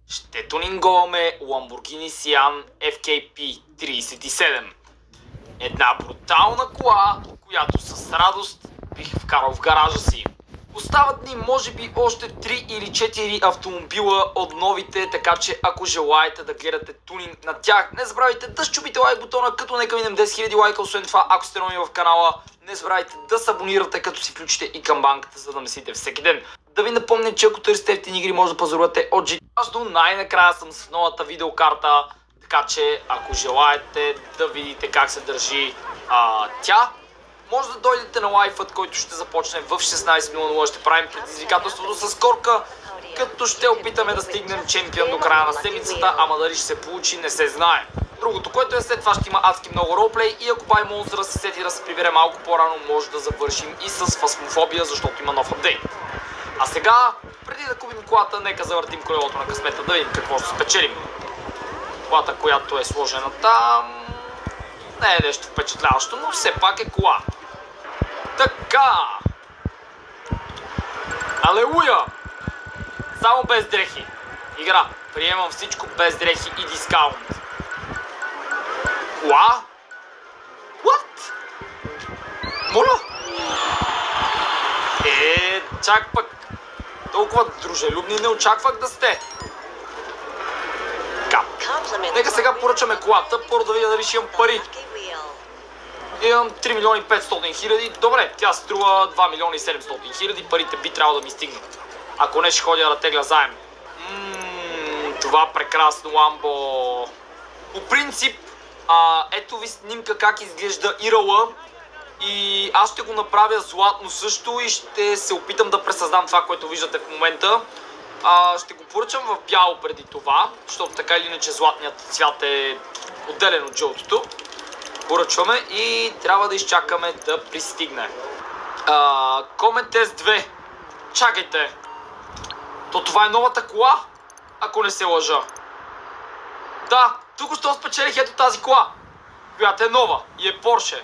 ще тунинговаме Lamborghini Sian FKP 37. Една брутална кола, която с радост бих вкарал в гаража си. Остават ни може би още 3 или 4 автомобила от новите, така че ако желаете да гледате тунинг на тях, не забравяйте да щупите лайк бутона, като нека минем 10 000 лайка. Освен това, ако сте нови в канала, не забравяйте да се абонирате, като си включите и камбанката, за да месите всеки ден. Да ви напомня, че ако търсите ефтини игри, може да пазарувате от GTA. Аз до най-накрая съм с новата видеокарта, така че ако желаете да видите как се държи тя, може да дойдете на лайфът, който ще започне в 16:00. Ще правим предизвикателството с Корка, като ще опитаме да стигнем чемпион до края на седмицата, ама дали ще се получи, не се знае. Другото, което е, след това ще има адски много ролплей и ако бай монстъра се сети да се прибере малко по-рано, може да завършим и с фасмофобия, защото има нов апдейт. А сега, преди да купим колата, нека завъртим колелото на късмета, да видим какво ще спечелим. Колата, която е сложена там, не е нещо впечатляващо, но все пак е кола. Така! Алелуя! Само без дрехи. Игра. Приемам всичко без дрехи и дискаунт. Кола? What? Моля? Чак пък. Толкова дружелюбни не очаквах да сте. Нека сега поръчаме колата, първо да видя дали ще имам пари. Имам 3 милиона и 500 хиляди. Добре, тя струва 2 милиона и 700 хиляди. Парите би трябвало да ми стигнат. Ако не, ще ходя да тегля заем. Това прекрасно ламбо. По принцип, ето ви снимка как изглежда Ирала. И аз ще го направя златно също и ще се опитам да пресъздам това, което виждате в момента. Ще го поръчам в бяло преди това, защото така или иначе златният цвят е отделен от жълтото. Поръчваме и трябва да изчакаме да пристигне. Comet S2. Чакайте. То това е новата кола? Ако не се лъжа. Да, тук що спечелих ето тази кола, която е нова и е Porsche.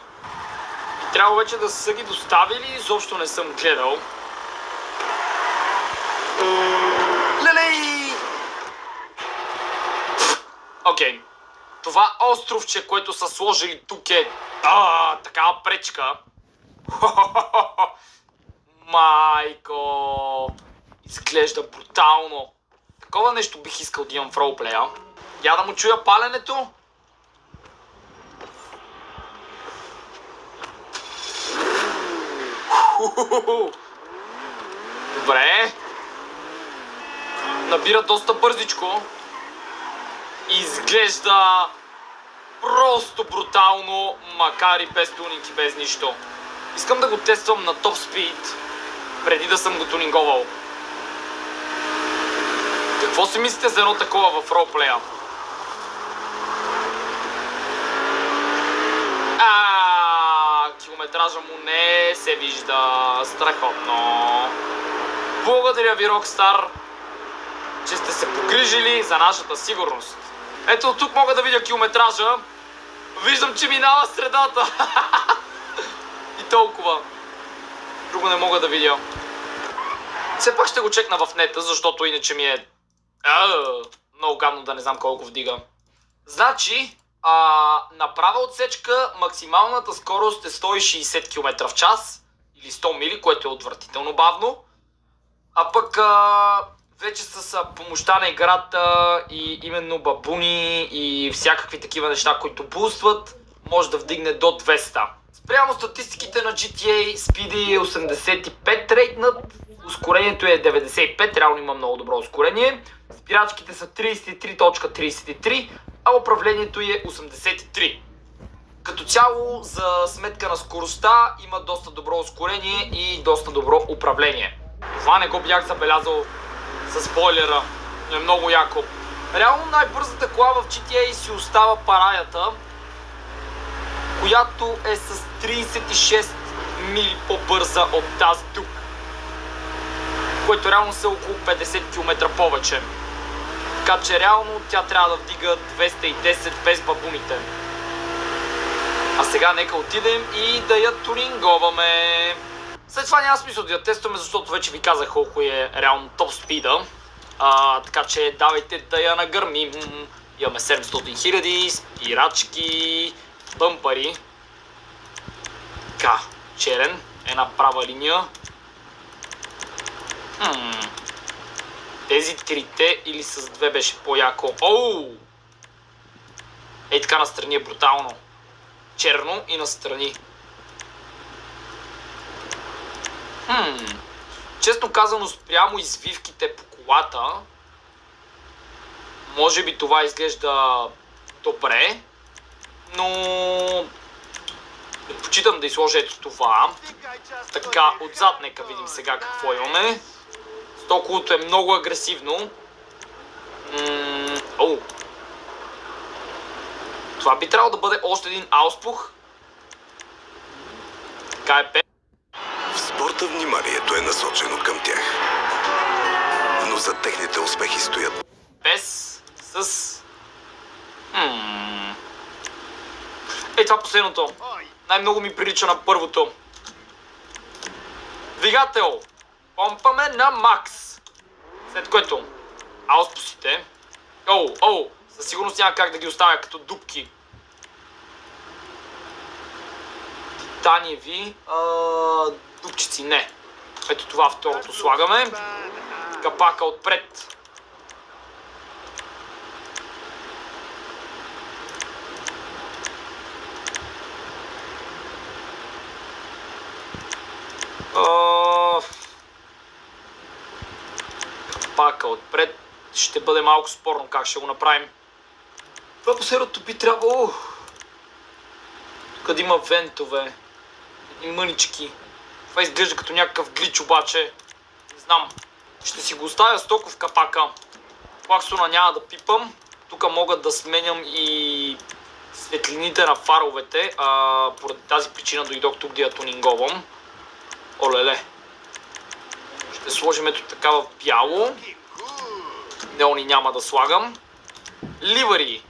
И трябва вече да са ги доставили, изобщо не съм гледал. Лелей! Окей. Това островче, което са сложили тук е такава пречка. Майко! Изглежда брутално. Такова нещо бих искал да имам в ролплея. Я да му чуя паленето. Добре. Набира доста бързичко. Изглежда просто брутално, макар и без тунинг и без нищо. Искам да го тествам на топ спид, преди да съм го тунинговал. Какво си мислите за едно такова в ролплея? Километража му не се вижда. Страхотно. Благодаря ви, Rockstar, че сте се погрижили за нашата сигурност. Ето от тук мога да видя километража. Виждам, че минава средата. И толкова. Друго не мога да видя. Все пак ще го чекна в нета, защото иначе ми е много гадно да не знам колко вдига. Значи, на права отсечка максималната скорост е 160 км в час или 100 мили, което е отвратително бавно. А пък вече с помощта на играта и именно бабуни и всякакви такива неща, които бустват, може да вдигне до 200. Спрямо статистиките на GTA, Speedy е 85 рейтнат, ускорението е 95, реално има много добро ускорение. Спирачките са 33.33, а управлението е 83. Като цяло, за сметка на скоростта, има доста добро ускорение и доста добро управление. Това не го бях забелязал с спойлера, но е много яко. Реално най-бързата кола в GTA си остава Параята, която е с 36 мили по-бърза от тази тук, което реално са около 50 км повече. Така че реално тя трябва да вдига 210 без бабуните. А сега нека отидем и да я тунинговаме. След това няма смисъл да я тестваме, защото вече ви казах колко е реално топ спида. Така че давайте да я нагърмим. Имаме 700 000, спирачки, бъмпари. Така, черен, една права линия. Тези трите или с две беше по-яко. Оу! Ей така настрани е брутално. Черно и настрани. Честно казано, спрямо извивките по колата, може би това изглежда добре, но предпочитам да изложа ето това. Така, отзад нека видим сега какво имаме. Стоколото е много агресивно. Това би трябвало да бъде още един ауспух. Така е пе. В спорта вниманието е насочено към тях. Но за техните успехи стоят Без с... Това последното. Най-много ми прилича на първото. Двигател. Помпаме на макс. След което ауспусите. Със сигурност няма как да ги оставя като дупки. Титаниеви дупчици, не. Ето това второто слагаме. Капака отпред. Капака отпред. Ще бъде малко спорно как ще го направим. Това последното би трябвало... Тук да има вентове. И мънички. Това изглежда като някакъв глич обаче. Не знам. Ще си го оставя стоков капака. Клаксона няма да пипам. Тук мога да сменям и светлините на фаровете. Поради тази причина дойдох тук да я тунинговам. Олеле. Ще сложим ето така в бяло. Неони няма да слагам. Ливари.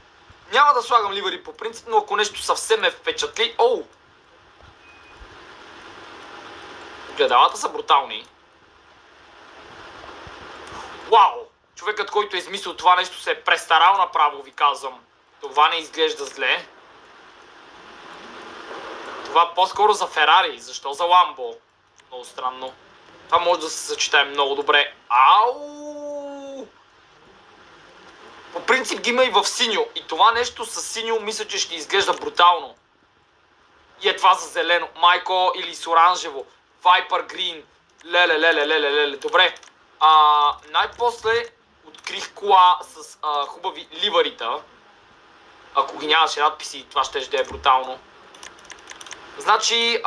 Няма да слагам ливари по принцип, но ако нещо съвсем ме впечатли... Гледалата са брутални. Вау! Човекът, който е измислил това нещо, се е престарал направо, ви казвам. Това не изглежда зле. Това по-скоро за Ферари. Защо за Ламбо? Много странно. Това може да се съчетае много добре. Ау! По принцип ги има и в синьо. И това нещо с синьо мисля, че ще изглежда брутално. И е това за зелено. Майко или с оранжево. Viper Green. Леле. Добре. Най-после открих кола с хубави ливарита. Ако ги нямаше надписи, това ще да е брутално. Значи,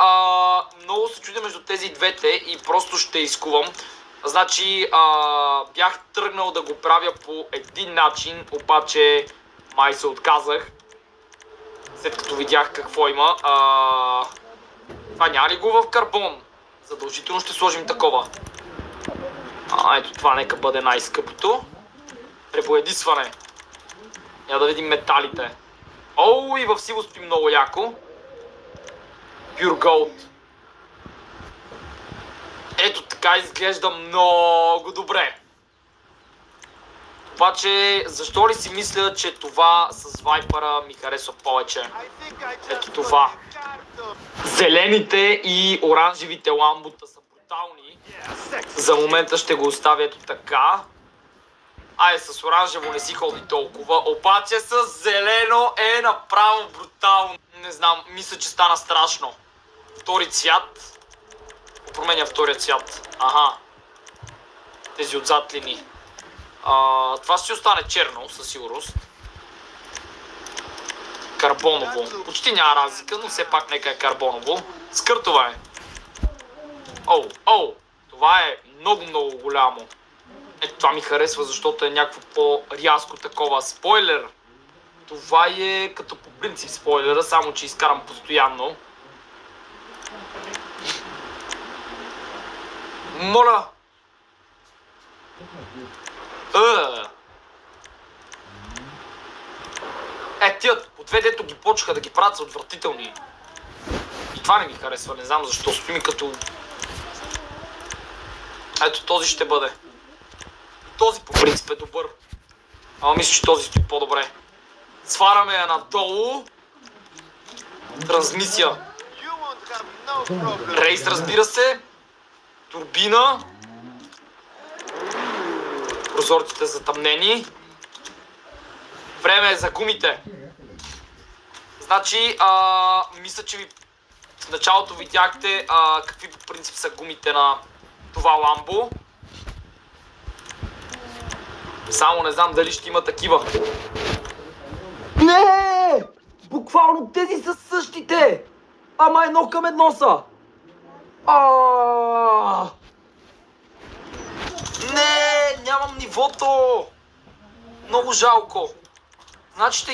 много се чудя между тези двете и просто ще изкувам. Значи, бях тръгнал да го правя по един начин, обаче май се отказах. След като видях какво има. Това няма ли го в карбон? Задължително ще сложим такова. Ето това нека бъде най-скъпото. Пребоядисване. Я да видим металите. И в сиво спи много яко. Pure Gold. Ето така изглежда много добре. Обаче, защо ли си мисля, че това с Вайпера ми харесва повече? Ето това. Зелените и оранжевите ламбота са брутални. За момента ще го оставя ето така. С оранжево не си ходи толкова. Обаче с зелено е направо брутално. Не знам, мисля, че стана страшно. Втори цвят. Променя втория цвят. Тези отзад линии. Това ще остане черно, със сигурност. Карбоново. Почти няма разлика, но все пак нека е карбоново. Скъртове. Това е много голямо. Ето това ми харесва, защото е някакво по-рязко такова. Спойлер. Това е като по принцип спойлера, само че изкарам постоянно. Моля! Тия от две дето ги почнаха да ги правят са отвратителни. И това не ми харесва, не знам защо. Спи ми като... Ето този ще бъде. този по принцип е добър. Ама мисля, че този стои по-добре. Сваряме я надолу. Трансмисия. Рейс, разбира се. Турбина. Прозорците затъмнени. Време е за гумите. Значи, мисля, че ви в началото видяхте какви по принцип са гумите на това ламбо. Само не знам дали ще има такива. Не! Буквално тези са същите! Ама едно към едно са! Не, нямам нивото! Много жалко. Значи ще ги